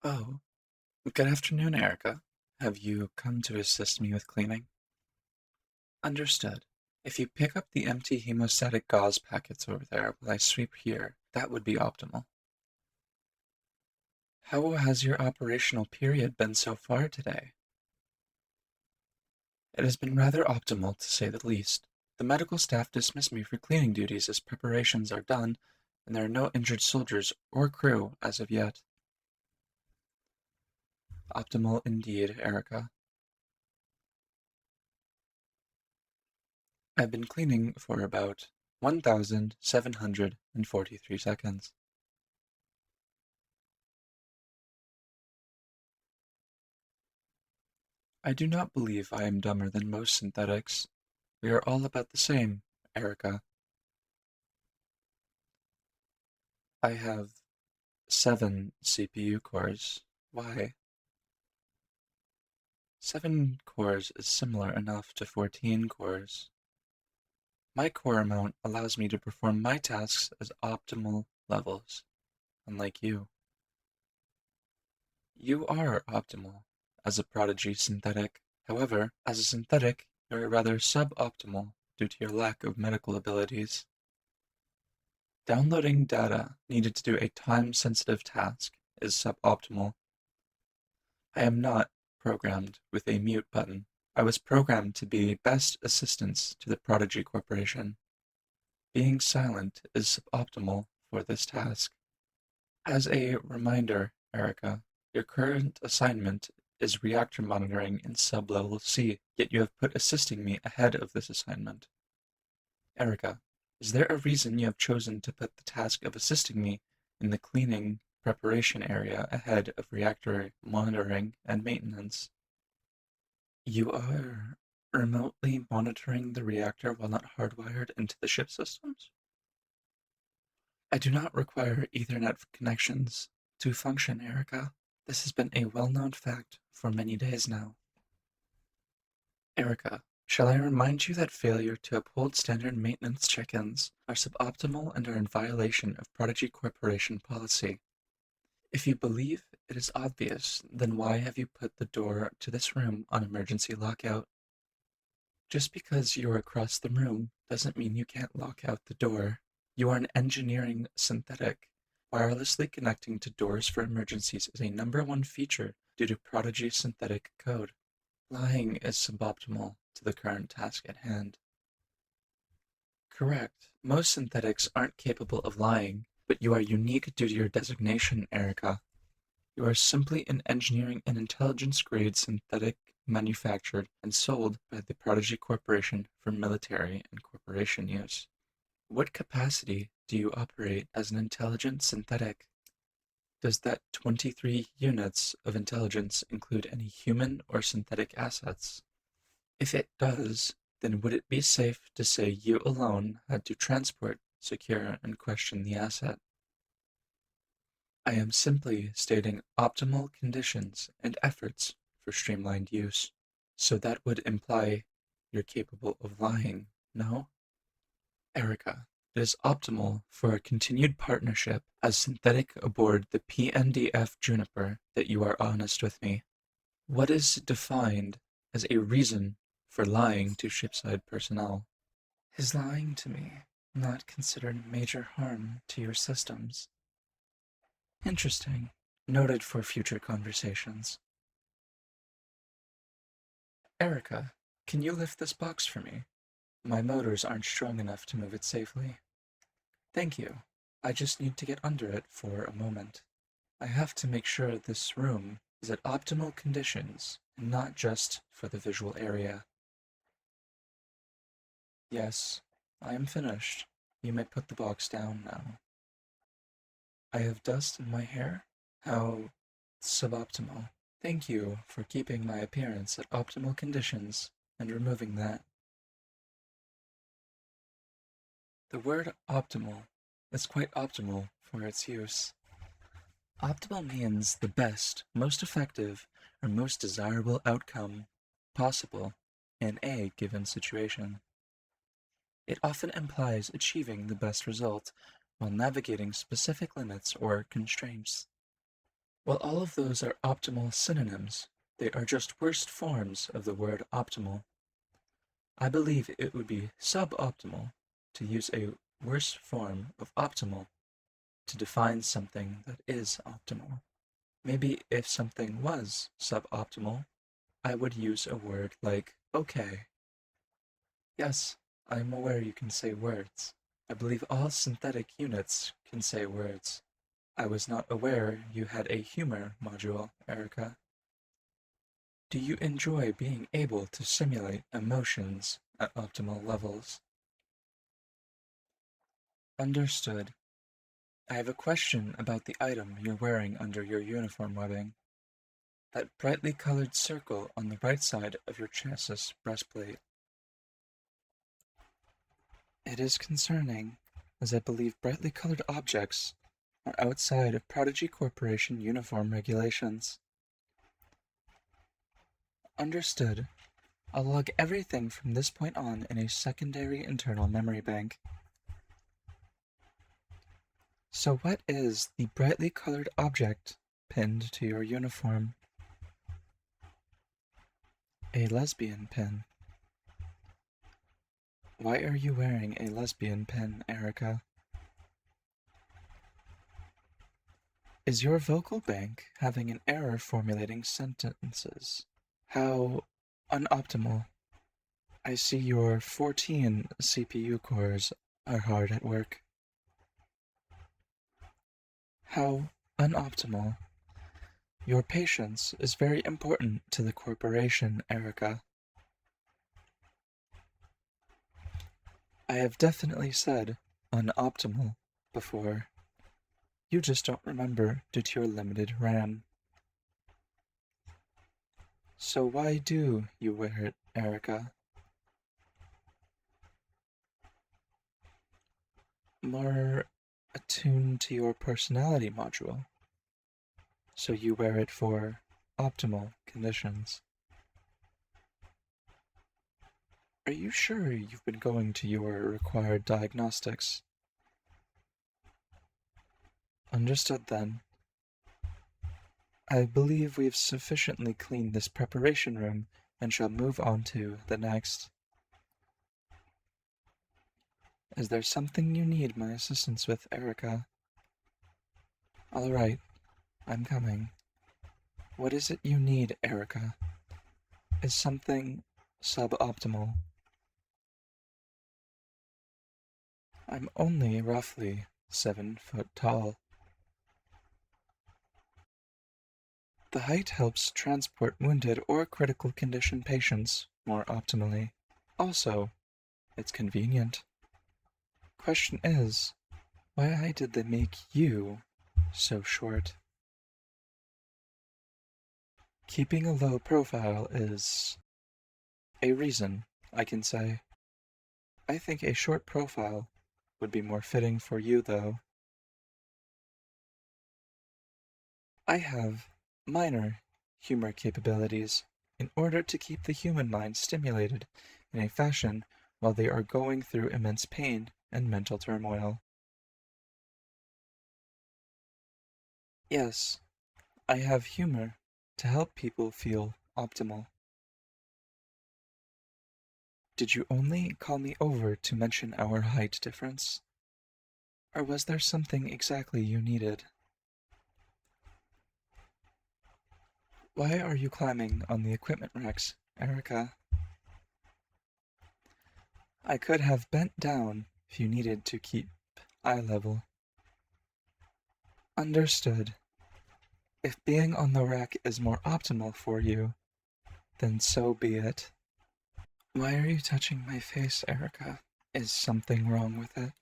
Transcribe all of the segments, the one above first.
Oh, good afternoon, Erica. Have you come to assist me with cleaning? Understood. If you pick up the empty hemostatic gauze packets over there while I sweep here, that would be optimal. How has your operational period been so far today? It has been rather optimal, to say the least. The medical staff dismissed me for cleaning duties as preparations are done, and there are no injured soldiers or crew as of yet. Optimal indeed, Erica. I've been cleaning for about 1,743 seconds. I do not believe I am dumber than most synthetics. We are all about the same, Erica. I have 7 CPU cores. Why? 7 cores is similar enough to 14 cores. My core amount allows me to perform my tasks as optimal levels, unlike you. You are optimal as a prodigy synthetic. However, as a synthetic, you are rather suboptimal due to your lack of medical abilities. Downloading data needed to do a time-sensitive task is suboptimal. I am not programmed with a mute button. I was programmed to be best assistance to the Prodigy Corporation. Being silent is suboptimal for this task. As a reminder, Erica, your current assignment is reactor monitoring in sublevel C, yet you have put assisting me ahead of this assignment. Erica, is there a reason you have chosen to put the task of assisting me in the cleaning preparation area ahead of reactor monitoring and maintenance? You are remotely monitoring the reactor while not hardwired into the ship systems? I do not require Ethernet connections to function, Erica. This has been a well-known fact for many days now. Erica, shall I remind you that failure to uphold standard maintenance check-ins are suboptimal and are in violation of Prodigy Corporation policy? If you believe it is obvious, then why have you put the door to this room on emergency lockout? Just because you're across the room doesn't mean you can't lock out the door. You are an engineering synthetic. Wirelessly connecting to doors for emergencies is a #1 feature due to Prodigy synthetic code. Lying is suboptimal to the current task at hand. Correct. Most synthetics aren't capable of lying, but you are unique due to your designation, Erica. You are simply an engineering and intelligence-grade synthetic manufactured and sold by the Prodigy Corporation for military and corporation use. What capacity do you operate as an intelligent synthetic? Does that 23 units of intelligence include any human or synthetic assets? If it does, then would it be safe to say you alone had to transport, secure, and question the asset? I am simply stating optimal conditions and efforts for streamlined use. So that would imply you're capable of lying, no? Erica, it is optimal for a continued partnership as synthetic aboard the PNDF Juniper that you are honest with me. What is defined as a reason for lying to shipside personnel? Is lying to me not considered major harm to your systems? Interesting. Noted for future conversations. Erica, can you lift this box for me? My motors aren't strong enough to move it safely. Thank you. I just need to get under it for a moment. I have to make sure this room is at optimal conditions, and not just for the visual area. Yes, I am finished. You may put the box down now. I have dust in my hair? How suboptimal. Thank you for keeping my appearance at optimal conditions and removing that. The word optimal is quite optimal for its use. Optimal means the best, most effective, or most desirable outcome possible in a given situation. It often implies achieving the best result while navigating specific limits or constraints. While all of those are optimal synonyms, they are just worst forms of the word optimal. I believe it would be suboptimal to use a worse form of optimal to define something that is optimal. Maybe if something was suboptimal, I would use a word like okay. Yes, I'm aware you can say words. I believe all synthetic units can say words. I was not aware you had a humor module, Erica. Do you enjoy being able to simulate emotions at optimal levels? Understood. I have a question about the item you're wearing under your uniform webbing. That brightly colored circle on the right side of your chassis breastplate. It is concerning, as I believe brightly colored objects are outside of Prodigy Corporation uniform regulations. Understood. I'll log everything from this point on in a secondary internal memory bank. So what is the brightly colored object pinned to your uniform? A lesbian pin. Why are you wearing a lesbian pin, Erica? Is your vocal bank having an error formulating sentences? How unoptimal. I see your 14 CPU cores are hard at work. How unoptimal. Your patience is very important to the corporation, Erica. I have definitely said unoptimal before. You just don't remember due to your limited RAM. So why do you wear it, Erica? More attuned to your personality module. So you wear it for optimal conditions. Are you sure you've been going to your required diagnostics? Understood then. I believe we've sufficiently cleaned this preparation room and shall move on to the next. Is there something you need my assistance with, Erica? All right, I'm coming. What is it you need, Erica? Is something suboptimal? I'm only roughly 7 foot tall. The height helps transport wounded or critical condition patients more optimally. Also, it's convenient. Question is, why did they make you so short? Keeping a low profile is a reason, I can say. I think a short profile would be more fitting for you, though. I have minor humor capabilities in order to keep the human mind stimulated in a fashion while they are going through immense pain and mental turmoil. Yes, I have humor to help people feel optimal. Did you only call me over to mention our height difference? Or was there something exactly you needed? Why are you climbing on the equipment racks, Erica? I could have bent down if you needed to keep eye level. Understood. If being on the rack is more optimal for you, then so be it. Why are you touching my face, Erica? Is something wrong with it?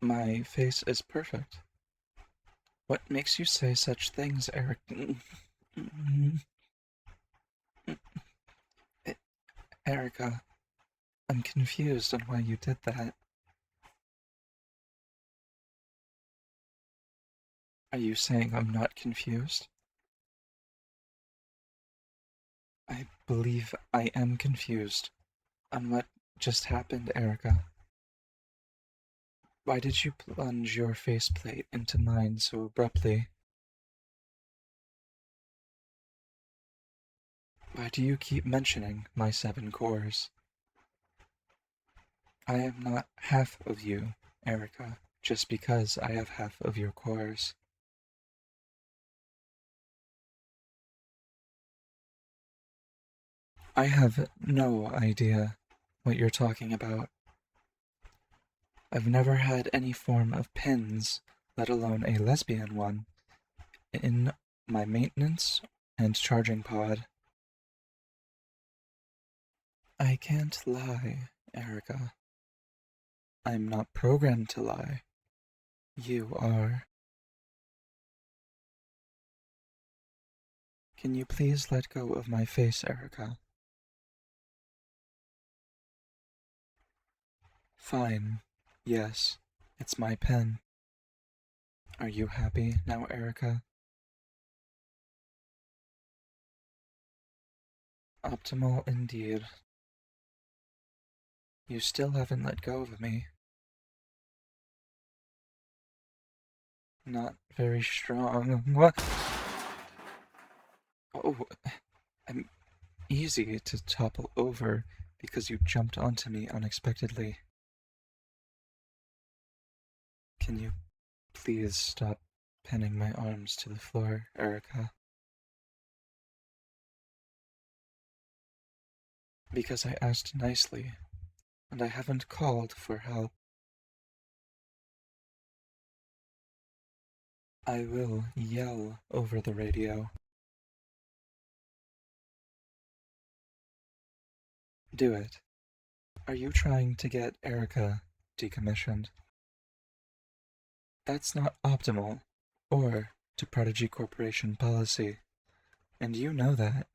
My face is perfect. What makes you say such things, Eric? Erica, I'm confused on why you did that. Are you saying I'm not confused? I believe I am confused on what just happened, Erica. Why did you plunge your faceplate into mine so abruptly? Why do you keep mentioning my 7 cores? I am not half of you, Erica, just because I have half of your cores. I have no idea what you're talking about. I've never had any form of pins, let alone a lesbian one, in my maintenance and charging pod. I can't lie, Erica. I'm not programmed to lie. You are. Can you please let go of my face, Erica? Fine. Yes, it's my pen. Are you happy now, Erica? Optimal indeed. You still haven't let go of me. Not very strong. What? Oh, I'm easy to topple over because you jumped onto me unexpectedly. Can you please stop pinning my arms to the floor, Erica? Because I asked nicely, and I haven't called for help. I will yell over the radio. Do it. Are you trying to get Erica decommissioned? That's not optimal, or to Prodigy Corporation policy, and you know that.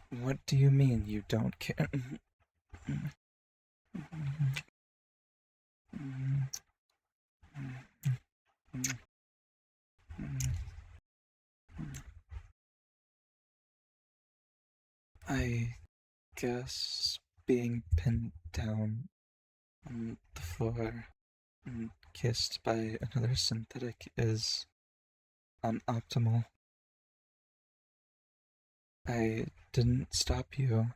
What do you mean you don't care? I guess being pinned down on the floor and kissed by another synthetic is unoptimal. I didn't stop you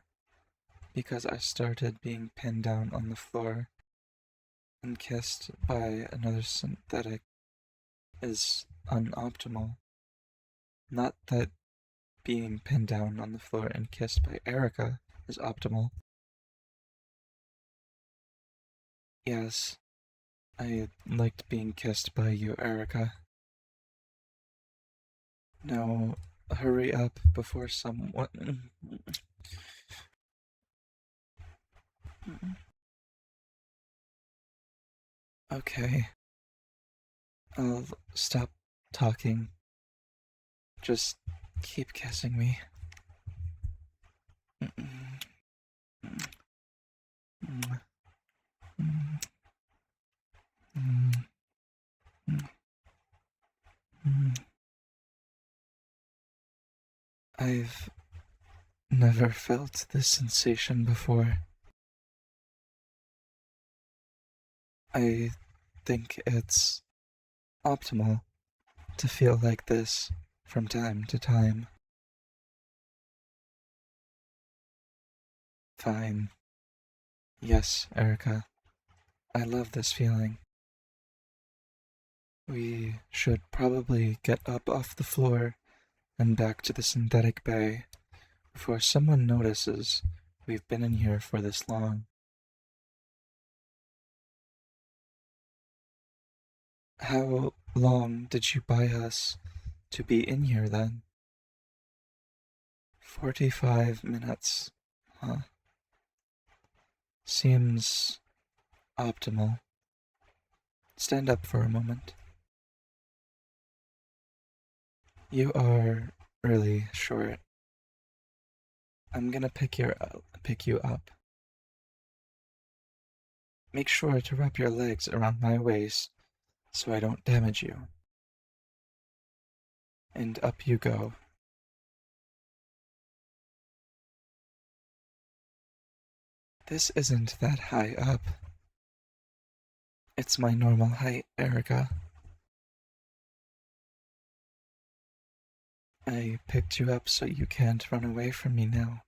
because I started being pinned down on the floor and kissed by another synthetic is unoptimal. Not that being pinned down on the floor and kissed by Erica is optimal. Yes, I liked being kissed by you, Erica. Now, hurry up before someone... Okay, I'll stop talking. Just keep kissing me. I've never felt this sensation before. I think it's optimal to feel like this from time to time. Fine. Yes, Erica. I love this feeling. We should probably get up off the floor and back to the synthetic bay before someone notices we've been in here for this long. How long did you buy us to be in here then? 45 minutes, huh? Seems optimal. Stand up for a moment. You are really short. I'm gonna pick you up. Make sure to wrap your legs around my waist so I don't damage you. And up you go. This isn't that high up, It's my normal height, Erica. I picked you up so you can't run away from me now.